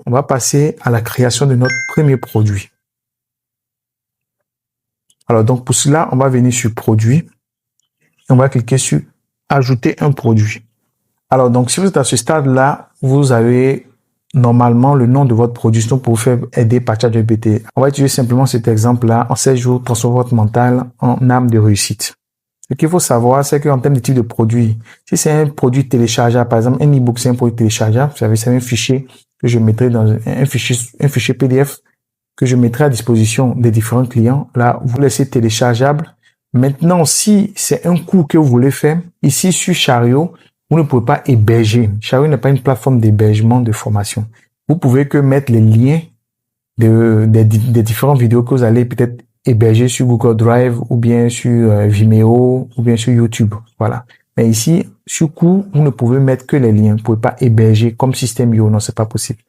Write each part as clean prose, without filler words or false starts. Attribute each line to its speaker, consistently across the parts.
Speaker 1: on va passer à la création de notre premier produit. Alors, donc, pour cela, on va venir sur Produit. Et on va cliquer sur Ajouter un produit. Alors, donc, si vous êtes à ce stade-là, vous avez normalement le nom de votre produit pour vous faire aider par ChatGPT. On va utiliser simplement cet exemple-là. En 16 jours, transformez votre mental en âme de réussite. Ce qu'il faut savoir, c'est qu'en termes de type de produit, si c'est un produit téléchargeable, par exemple, un e-book, c'est un produit téléchargeable, vous savez, c'est un fichier que je mettrai dans un fichier PDF que je mettrai à disposition des différents clients. Là, vous laissez téléchargeable. Maintenant, si c'est un cours que vous voulez faire, ici sur Chariot, vous ne pouvez pas héberger. Chariot n'est pas une plateforme d'hébergement de formation. Vous pouvez que mettre les liens des différentes vidéos que vous allez peut-être héberger sur Google Drive ou bien sur Vimeo ou bien sur YouTube. Voilà. Mais ici, sur cours, vous ne pouvez mettre que les liens. Vous ne pouvez pas héberger comme System.io. Non, c'est pas possible.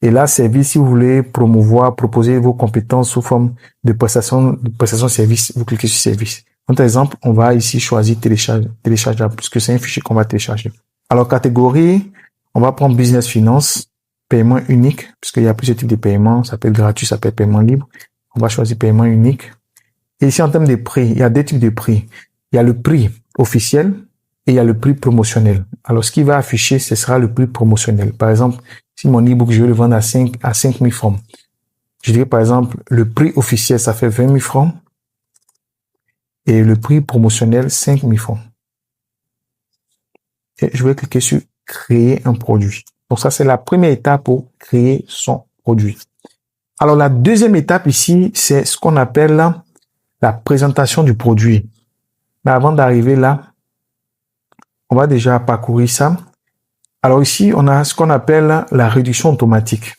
Speaker 1: Et là, service, si vous voulez promouvoir, proposer vos compétences sous forme de prestation de service, vous cliquez sur service. Par exemple, on va ici choisir téléchargeable, puisque c'est un fichier qu'on va télécharger. Alors, catégorie, on va prendre business finance, paiement unique, puisqu'il y a plusieurs types de paiements. Ça peut être gratuit, ça peut être paiement libre. On va choisir paiement unique. Et ici, en termes de prix, il y a deux types de prix. Il y a le prix officiel et il y a le prix promotionnel. Alors, ce qui va afficher, ce sera le prix promotionnel. Par exemple, si mon e-book, je veux le vendre à 5 000 francs. Je dirais, par exemple, le prix officiel, ça fait 20 000 francs. Et le prix promotionnel, 5 000 francs. Et je vais cliquer sur créer un produit. Donc ça, c'est la première étape pour créer son produit. Alors, la deuxième étape ici, c'est ce qu'on appelle la présentation du produit. Mais avant d'arriver là, on va déjà parcourir ça. Alors ici, on a ce qu'on appelle la réduction automatique.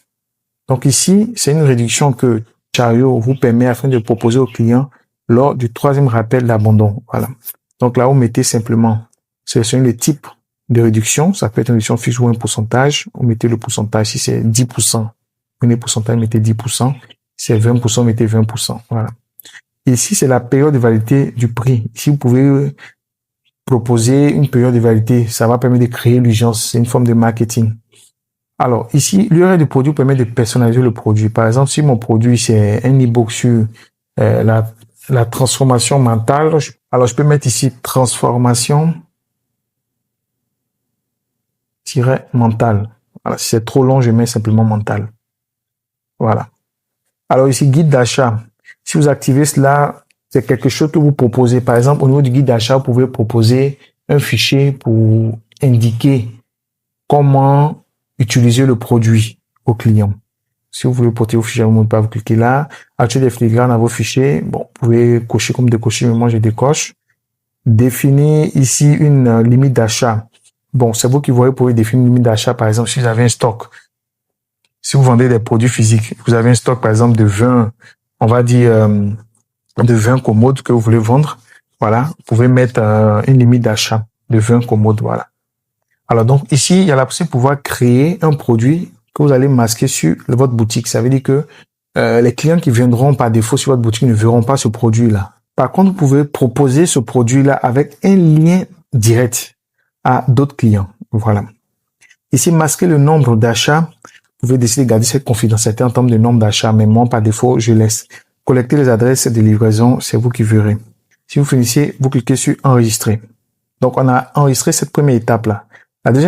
Speaker 1: Donc ici, c'est une réduction que Chariot vous permet afin de proposer aux clients lors du 3e rappel d'abandon. Voilà. Donc là, vous mettez simplement, sélectionnez le type de réduction. Ça peut être une réduction fixe ou un pourcentage. Vous mettez le pourcentage. Si c'est 10%, prenez pourcentage, mettez 10%. Si c'est 20%, mettez 20%. Voilà. Ici, c'est la période de validité du prix. Ici, vous pouvez proposer une période de validité. Ça va permettre de créer l'urgence. C'est une forme de marketing. Alors, ici, l'URL du produit permet de personnaliser le produit. Par exemple, si mon produit, c'est un e-book sur la transformation mentale, alors je peux mettre ici transformation-mentale. Voilà, si c'est trop long, je mets simplement mental. Voilà. Alors ici, guide d'achat. Si vous activez cela, c'est quelque chose que vous proposez. Par exemple, au niveau du guide d'achat, vous pouvez proposer un fichier pour indiquer comment utiliser le produit au client. Si vous voulez porter vos fichiers, vous ne pouvez pas vous cliquer là. Ajouter des filigranes à vos fichiers. Bon, vous pouvez cocher comme décocher, mais moi je décoche. Définir ici une limite d'achat. Bon, c'est vous qui voyez, vous pouvez définir une limite d'achat. Par exemple, si vous avez un stock. Si vous vendez des produits physiques, vous avez un stock, par exemple, de 20, on va dire, de 20 commodes que vous voulez vendre. Voilà. Vous pouvez mettre une limite d'achat de 20 commodes. Voilà. Alors, donc, ici, il y a la possibilité de pouvoir créer un produit que vous allez masquer sur votre boutique. Ça veut dire que les clients qui viendront par défaut sur votre boutique ne verront pas ce produit-là. Par contre, vous pouvez proposer ce produit-là avec un lien direct à d'autres clients. Voilà. Ici, masquer le nombre d'achats. Vous pouvez décider de garder cette confidentialité en termes de nombre d'achats, mais moi, par défaut, je laisse. Collecter les adresses de livraison, c'est vous qui verrez. Si vous finissez, vous cliquez sur enregistrer. Donc, on a enregistré cette première étape-là. La deuxième